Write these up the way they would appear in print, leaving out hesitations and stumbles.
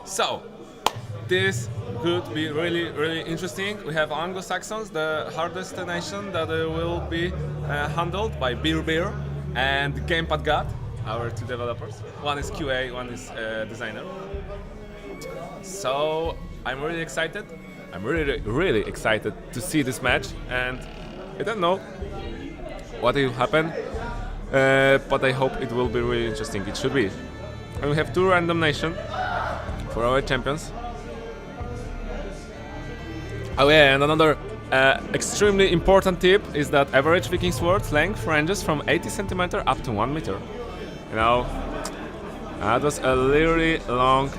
So, this could be really, really interesting. We have Anglo-Saxons, the hardest nation that will be handled by Beer and Gamepad God, our two developers. One is QA, one is designer. So, I'm really excited. I'm really, really excited to see this match, and I don't know what will happen, but I hope it will be really interesting. It should be. And we have two random nations for our champions. Oh yeah, and another extremely important tip is that average Viking sword length ranges from 80 centimeter up to 1 meter. You know, that was a really long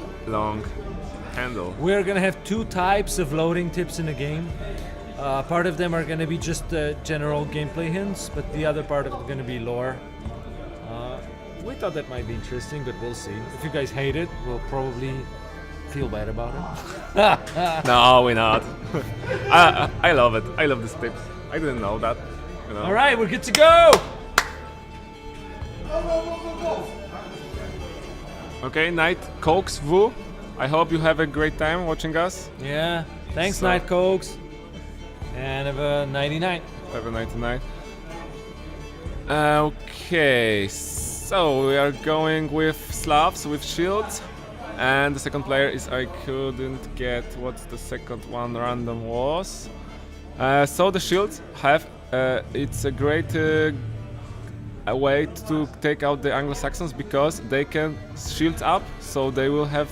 handle. We're gonna have two types of loading tips in the game. Part of them are gonna be just general gameplay hints, but the other part of it is gonna be lore. We thought that might be interesting, but we'll see. If you guys hate it, we'll probably feel bad about it. No, we're not. I love it. I love these tips. I didn't know that. You know. All right, we're good to go. Okay, Night Cokes Vu. I hope you have a great time watching us. Yeah, thanks, So- Night Cokes, and have a 99. Have a 99. Okay, so we are going with Slavs with shields, and the second player is I couldn't get what the second one random was. So the shields have it's a great a way to take out the Anglo-Saxons because they can shield up, so they will have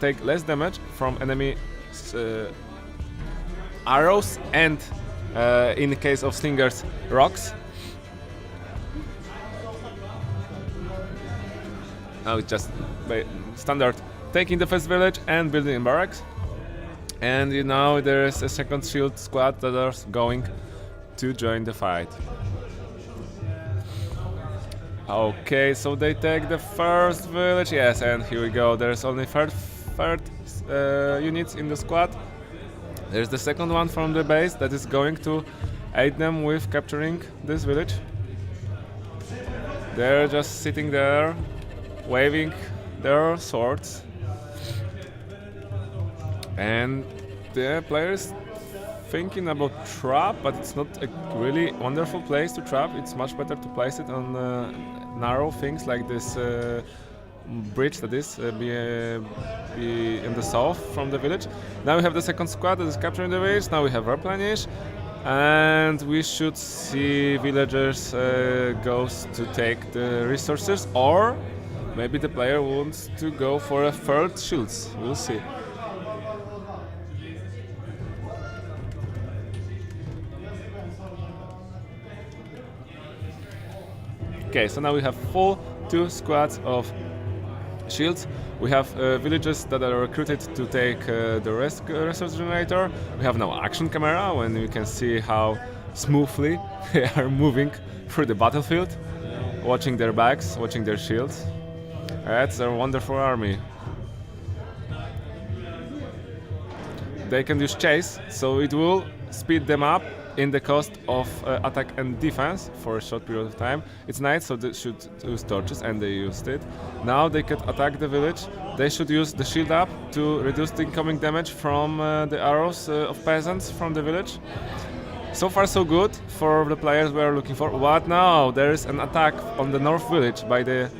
take less damage from enemy arrows and in the case of slingers, rocks. Now it's just standard taking the first village and building barracks. And you know there is a second shield squad that are going to join the fight. Okay, so they take the first village, yes, and here we go. There's only third units in the squad. There's the second one from the base that is going to aid them with capturing this village. They're just sitting there, waving their swords. And the players thinking about trap, but it's not a really wonderful place to trap. It's much better to place it on narrow things like this bridge that is be in the south from the village. Now we have the second squad that is capturing the village. Now we have replenish, and we should see villagers goes to take the resources, or maybe the player wants to go for a third shields. We'll see. Okay, so now we have full two squads of shields. We have villagers that are recruited to take the resource generator. We have now action camera when you can see how smoothly they are moving through the battlefield, watching their backs, watching their shields. That's a wonderful army. They can use chase, so it will speed them up in the cost of attack and defense for a short period of time. It's night, so they should use torches, and they used it. Now they could attack the village. They should use the shield up to reduce the incoming damage from the arrows of peasants from the village. So far so good for the players we are looking for. But now there is an attack on the north village by the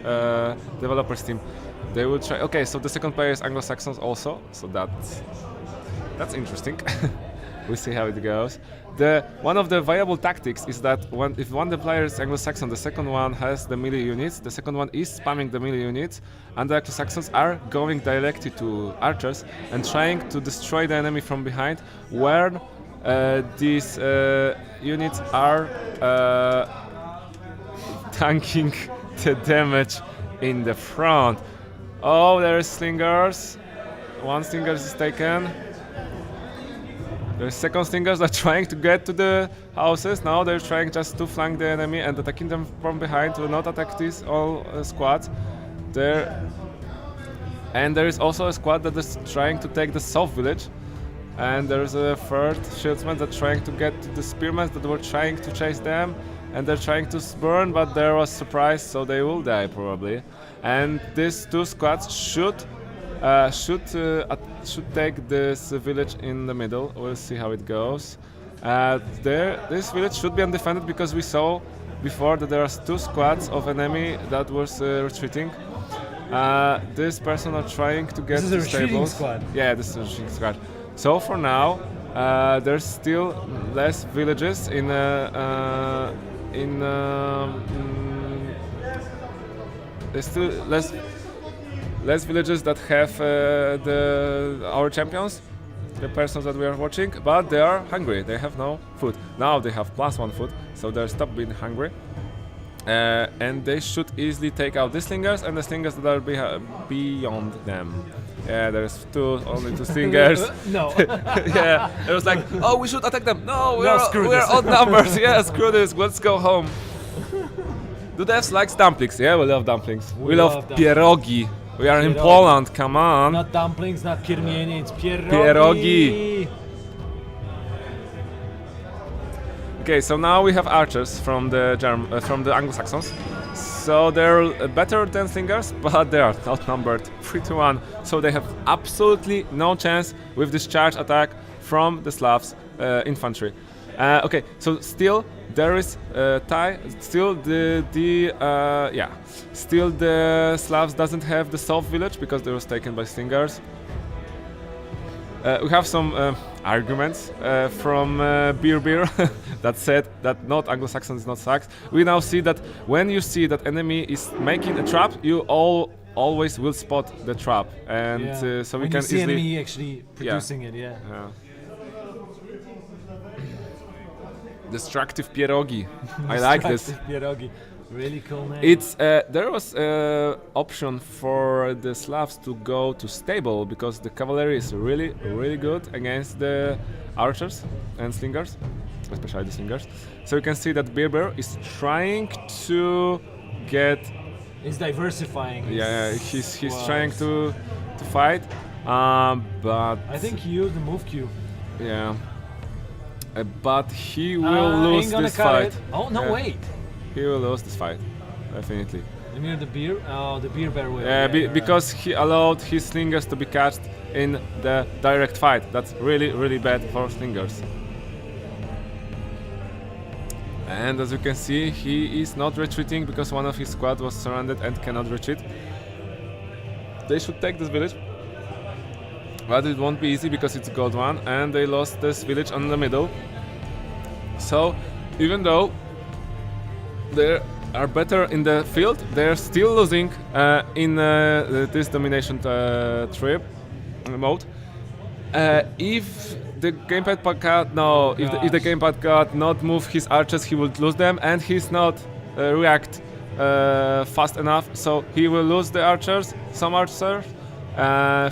developers team. They will try. Okay, so the second player is Anglo-Saxons also, so that's interesting. We'll see how it goes. One of the viable tactics is that if one of the players is Anglo-Saxon, the second one has the melee units, the second one is spamming the melee units, and the Anglo-Saxons are going directly to archers and trying to destroy the enemy from behind, where these units are tanking the damage in the front. Oh, there is slingers. One slinger is taken. The second slingers are trying to get to the houses. Now they're trying just to flank the enemy and attacking them from behind to not attack these all squads. And there is also a squad that is trying to take the south village. And there's a third shieldsman that's trying to get to the spearmen that were trying to chase them. And they're trying to burn, but there was surprise, so they will die probably. And these two squads should should take this village in the middle. We'll see how it goes. This village should be undefended because we saw before that there are two squads of enemy that was retreating. This person are trying to get This is to a retreating stables. squad. Yeah, this is a retreating squad. So for now, there's still less villages there's still less villages that have our champions, the persons that we are watching, but they are hungry. They have no food. Now they have +1 food, so they're stop being hungry. And they should easily take out the slingers and the slingers that are beyond them. Yeah, there's only two slingers. No. Yeah, it was like, oh, we should attack them. No, screw we're this. odd numbers. Yeah, screw this. Let's go home. Do devs like dumplings? Yeah, we love dumplings. We love love pierogi. We are in Pierogi. Poland. Come on. Not dumplings, not kiermienie, it's pierogi. Pierogi. Okay, so now we have archers from the Anglo-Saxons. So they're better than slingers, but they are outnumbered 3-1. So they have absolutely no chance with this charge attack from the Slavs infantry. Okay, so still there is tie. Still still the Slavs doesn't have the South village because they was taken by slingers. We have some arguments from Beer that said that not Anglo-Saxon is not Sax. We now see that when you see that enemy is making a trap, you always will spot the trap, and so we when can you see easily. enemy actually producing it, yeah. Destructive pierogi. I like this. Pierogi. Really cool name. It's there was option for the Slavs to go to stable because the cavalry is really good against the archers and slingers, especially the slingers. So you can see that Beer is trying to get. He's diversifying. Yeah, he's trying to fight, but I think he used the move Q. yeah, but he will lose ain't gonna this cut fight. it. Oh no, Yeah. wait. He will lose this fight, definitely. You mean the beer? Oh, the beer bear will. Yeah, you're Because he allowed his slingers to be catched in the direct fight. That's really bad for slingers. And as you can see, he is not retreating because one of his squad was surrounded and cannot retreat. They should take this village, but it won't be easy because it's gold one, and they lost this village on the middle. So, even though they are better in the field, they're still losing in this domination trip mode. If the gamepad if the gamepad cannot not move his archers, he will lose them, and he's not react fast enough, so he will lose the archers. Some archers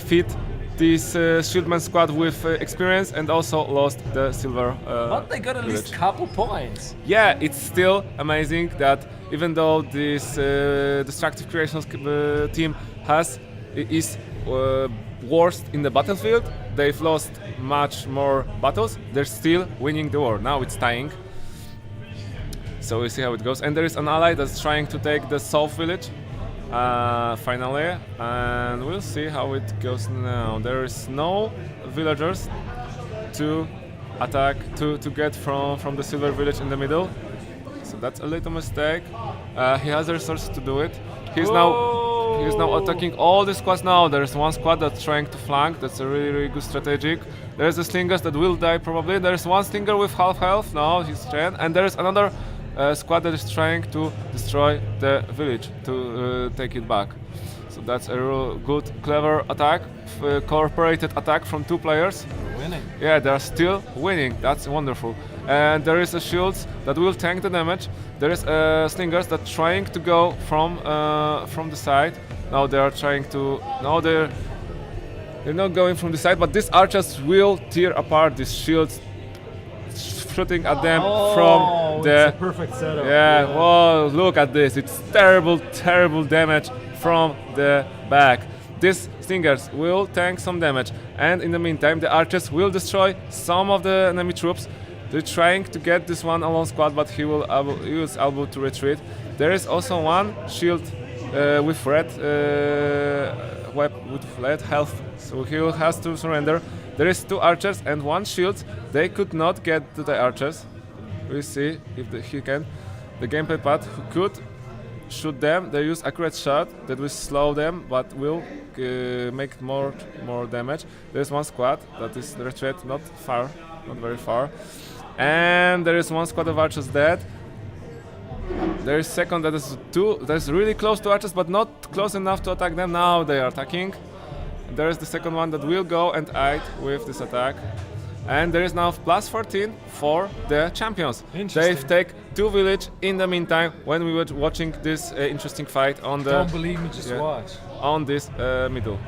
feed this shieldman squad with experience, and also lost the silver. But they got at least village. couple points. Yeah, it's still amazing that even though this destructive creations team is worst in the battlefield, they've lost much more battles, they're still winning the war. Now it's tying. So we'll see how it goes. And there is an ally that's trying to take the south village finally, and we'll see how it goes now. There is no villagers to attack to get from the silver village in the middle, so that's a little mistake. He has the resources to do it. He's now attacking all the squads. Now there is one squad that's trying to flank. That's a really good strategic. There's the slingers that will die probably. There's one slinger with half health. Now he's dead, and there is another squad that is trying to destroy the village to take it back. So that's a real good, clever attack, cooperated attack from two players. Winning. Yeah, they are still winning. That's wonderful. And there is a shields that will tank the damage. There is slingers that trying to go from the side. Now they are trying to. Now they're not going from the side, but these archers will tear apart these shields, shooting at them from the. It's a perfect setup. Yeah. Whoa! Look at this. It's terrible damage from the back. These slingers will tank some damage, and in the meantime, the archers will destroy some of the enemy troops. They're trying to get this one alone squad, but he will use able to retreat. There is also one shield with red with flat health, so he has to surrender. There is 2 archers and 1 shield. They could not get to the archers. We see if he can. The gameplay pad could shoot them. They use accurate shot that will slow them, but will make more damage. There's 1 squad that is retreat not very far, and there is 1 squad of archers dead. There is second that is 2 that's really close to archers, but not close enough to attack them. Now they are attacking. There is the second one that will go and aid with this attack. And there is now plus 14 for the champions. They've taken 2 village in the meantime when we were watching this interesting fight on the... Don't believe me, just watch. On this middle.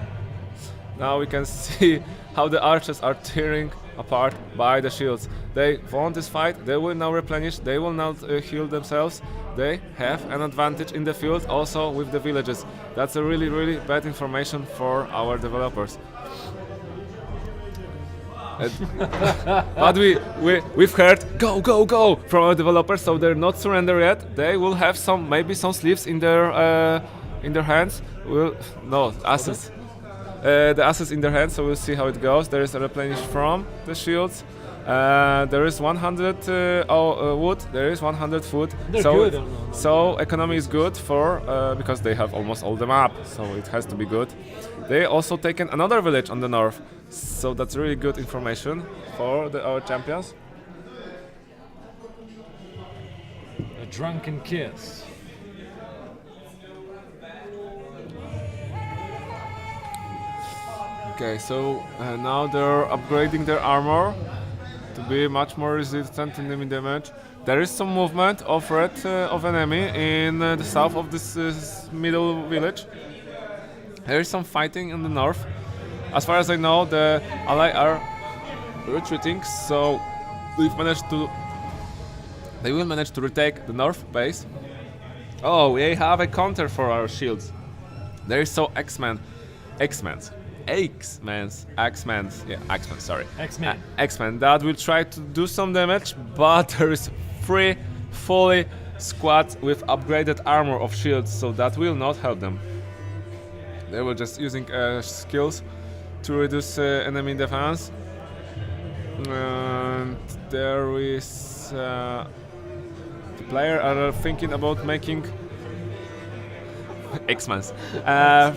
Now we can see how the archers are tearing apart by the shields. They won this fight, they will now replenish, they will now heal themselves. They have an advantage in the field also with the villages. That's a really bad information for our developers. But we've heard go from our developers, so they're not surrender yet. They will have maybe some sleeves in their hands. Asses. The asses in their hands, so we'll see how it goes. There is a replenish from the shields. There is 100 wood. There is 100 food. They're so good. So economy is good for because they have almost all the map, so it has to be good. They also taken another village on the north, so that's really good information for our champions. A drunken kiss. Okay, so now they're upgrading their armor to be much more resistant to enemy damage. There is some movement of enemy in the south of this middle village. There is some fighting in the north. As far as I know, the ally are retreating, so they will manage to retake the north base. Oh, we have a counter for our shields. There is X-Men, that will try to do some damage, but there is 3 fully squads with upgraded armor of shields, so that will not help them. They were just using skills to reduce enemy defense. And there is the player are thinking about making X-Mans.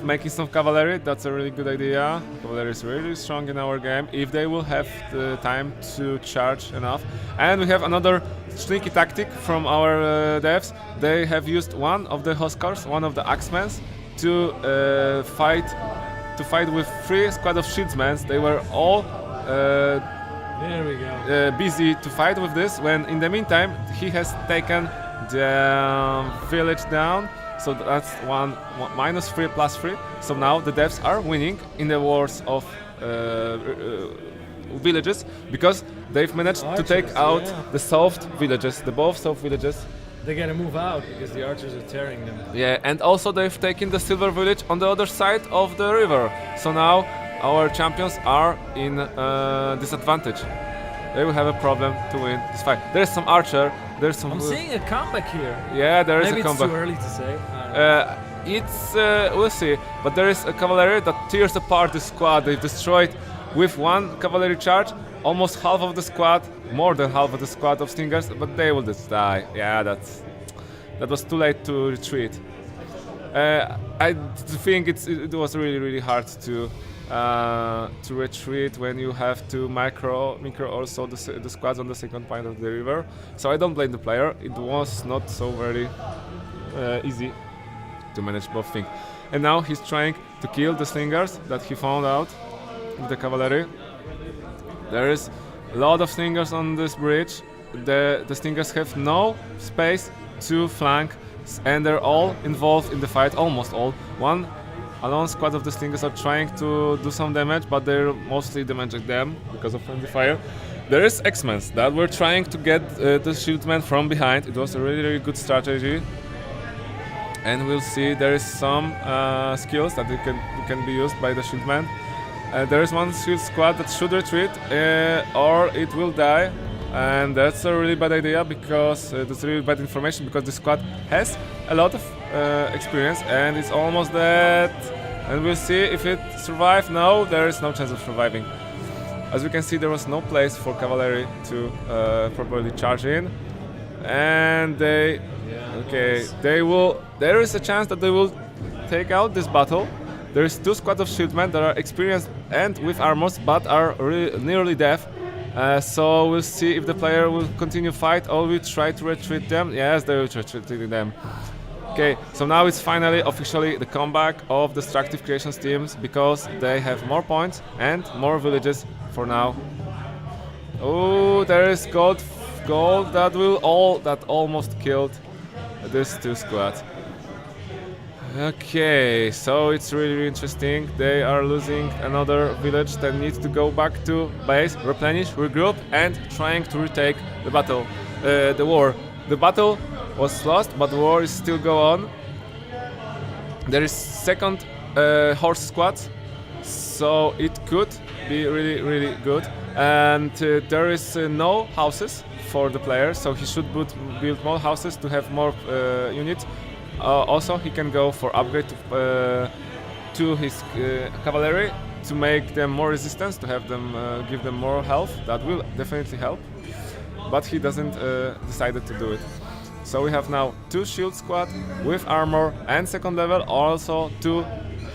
Making some cavalry, that's a really good idea. Cavalry is really strong in our game if they will have the time to charge enough. And we have another sneaky tactic from our devs. They have used one of the Huskars, one of the Axemans, to fight with 3 squad of shieldsmen. They were all there we go. busy to fight with this, when in the meantime he has taken the village down. So that's -3 +3. So now the devs are winning in the wars of villages because they've managed to take out the south villages, both south villages. They gotta move out because the archers are tearing them. Yeah, and also they've taken the silver village on the other side of the river. So now our champions are in disadvantage. They will have a problem to win this fight. There's some archer. There's some. I'm seeing a comeback here. Yeah, there is Maybe a comeback. Maybe it's too early to say. It's we'll see. But there is a cavalry that tears apart the squad. They've destroyed with 1 cavalry charge almost half of the squad, more than half of the squad of stingers. But they will just die. Yeah, that was too late to retreat. I think it was really hard to retreat when you have to micro also the squads on the second point of the river. So I don't blame the player. It was not so very easy to manage both things. And now he's trying to kill the slingers that he found out with the cavalry. There is a lot of slingers on this bridge. The slingers have no space to flank, and they're all involved in the fight, almost all. One alone squad of the slingers are trying to do some damage, but they're mostly damaging them because of friendly fire. There is X-Men that were trying to get the shieldmen from behind. It was a really good strategy. And we'll see there is some skills that can be used by the shieldmen. There is 1 shield squad that should retreat or it will die. And that's a really bad idea because that's really bad information because the squad has a lot of experience and it's almost dead. and we'll see if it survives. No, there is no chance of surviving. As we can see, there was no place for cavalry to properly charge in, and they there is a chance that they will take out this battle. There is 2 squads of shieldmen that are experienced and with armors, but are nearly deaf. So we'll see if the player will continue fight or will try to retreat them. Yes, they will retreat them. Okay, so now it's finally officially the comeback of Destructive Creations teams because they have more points and more villages for now. Oh, there is gold that almost killed these 2 squads. Okay, so it's really interesting. They are losing another village that needs to go back to base, replenish, regroup, and trying to retake the battle, the war. The battle was lost, but the war is still go on. There is second horse squad, so it could be really good. And there is no houses for the player, so he should build more houses to have more units. Also, he can go for upgrade to his cavalry to make them more resistance, to have them give them more health. That will definitely help, but he doesn't decided to do it. So we have now 2 shield squad with armor and second level, also 2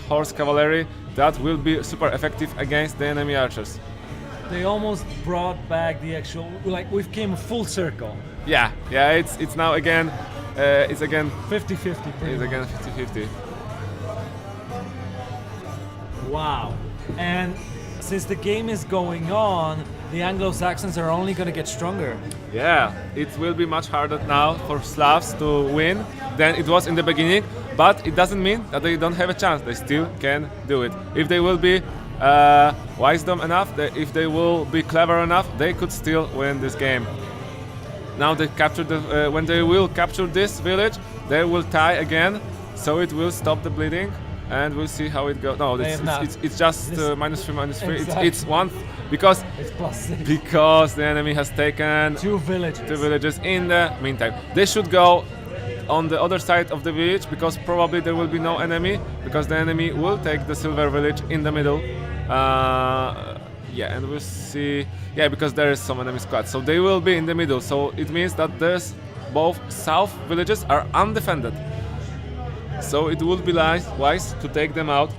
horse cavalry that will be super effective against the enemy archers. They almost brought back the actual, like we've came full circle. Yeah, it's now again. It's again 50-50. It's again 50-50. Wow. And since the game is going on, the Anglo-Saxons are only going to get stronger. Yeah, it will be much harder now for Slavs to win than it was in the beginning, but it doesn't mean that they don't have a chance. They still can do it. If they will be wisdom enough, if they will be clever enough, they could still win this game. Now they captured when they will capture this village, they will tie again, so it will stop the bleeding, and we'll see how it goes. No, it's just -3. Exactly. It's 1 because It's +6. because the enemy has taken 2 villages. 2 villages in the meantime. They should go on the other side of the village because probably there will be no enemy because the enemy will take the silver village in the middle. Yeah, and we'll see. Yeah, because there is some enemy squad, so they will be in the middle. So it means that there's both south villages are undefended. So it would be wise to take them out.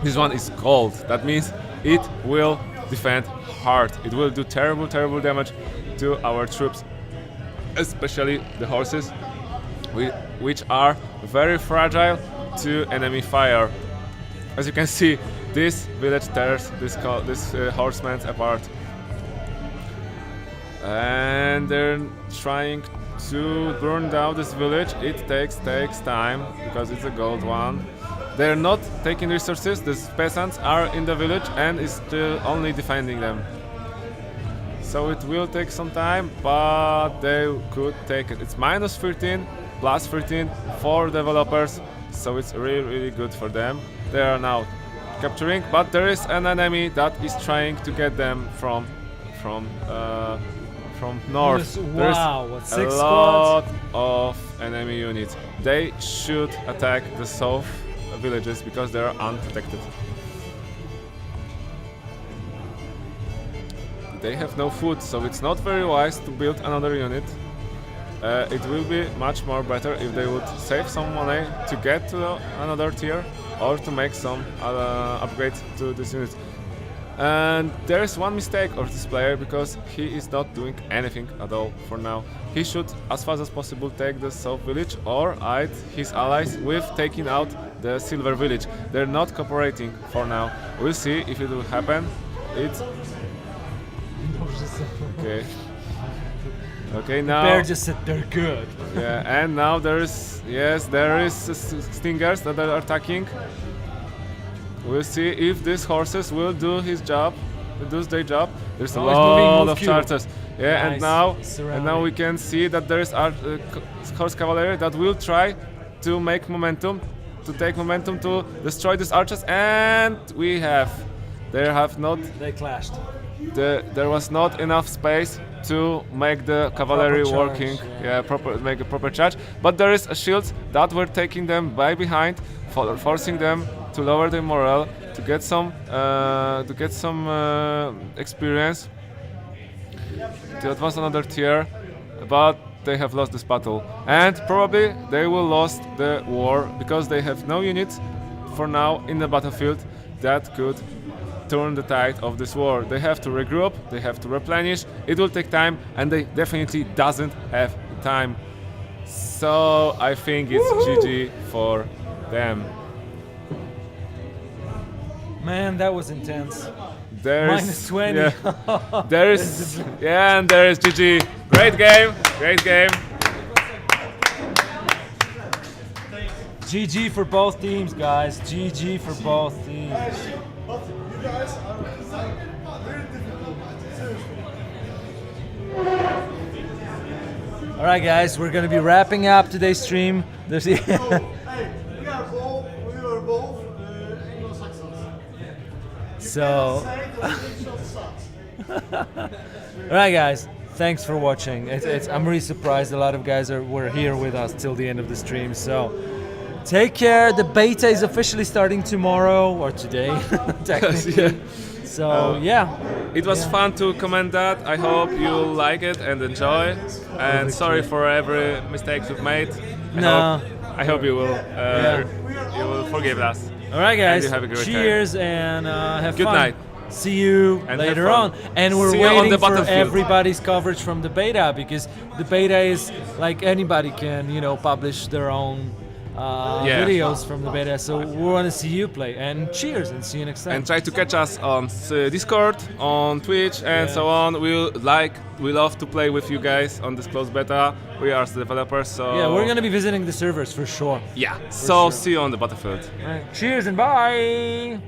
This one is gold. That means it will defend hard. It will do terrible damage to our troops, especially the horses, which are very fragile to enemy fire. As you can see, this village tears this horsemen apart. And they're trying to burn down this village. It takes time because it's a gold one. They're not taking resources. These peasants are in the village and is still only defending them. So it will take some time, but they could take it. It's -13, +13 for developers, so it's really good for them. They are now capturing, but there is an enemy that is trying to get them from north. There's wow, a 6 lot squads? of enemy units. They should attack the south villages because they are unprotected. They have no food, so it's not very wise to build another unit. It will be much more better if they would save some money to get to another tier or to make some upgrades to this unit. And there is one mistake of this player because he is not doing anything at all for now. He should, as fast as possible, take the south village or aid his allies with taking out the silver village. They're not cooperating for now. We'll see if it will happen. It's okay. Okay, now Bear just said they're good. yeah, and now there is stingers that are attacking. We'll see if these horses will do their job. There's a lot of chargers. Yeah, Nice. and now we can see that there is horse cavalry that will try to make momentum, to take momentum to destroy these archers, and They clashed. there was not enough space to make the cavalry Proper charge, working, make a proper charge. But there is a shields that were taking them by behind, forcing them to lower their morale, to get some experience, to advance another tier, but they have lost this battle, and probably they will lost the war because they have no units for now in the battlefield that could turn the tide of this war. They have to regroup, they have to replenish, it will take time, and they definitely doesn't have time. So I think it's GG for them. Man, that was intense. There's -20. Yeah, there is and there is GG. Great game, great game. GG for both teams, guys. GG for both teams. But you guys are very difficult. All right, guys, we're gonna be wrapping up today's stream. There's Hey, we are both Anglo-Saxons. so. Say that English sucks. All right, guys. Thanks for watching. I'm really surprised a lot of guys were here with us till the end of the stream. So take care. The beta is officially starting tomorrow or today, technically. Yeah. So yeah, It was fun to comment that. I hope you like it and enjoy. And sorry for every mistake we've made. I hope you will you will forgive us. All right, guys. you have a great Cheers and have Good fun. night. See you And later have fun. on. And we're See you on waiting the for battlefield. everybody's coverage from the beta, because the beta is like anybody can, publish their own Yeah. videos from the beta. So we want to see you play. And cheers, and see you next time. And try to catch us on Discord, on Twitch, and so on. We love to play with you guys on this closed beta. We are the developers, so yeah, we're gonna be visiting the servers for sure. yeah. So sure. see you on the battlefield. All right. Cheers and bye.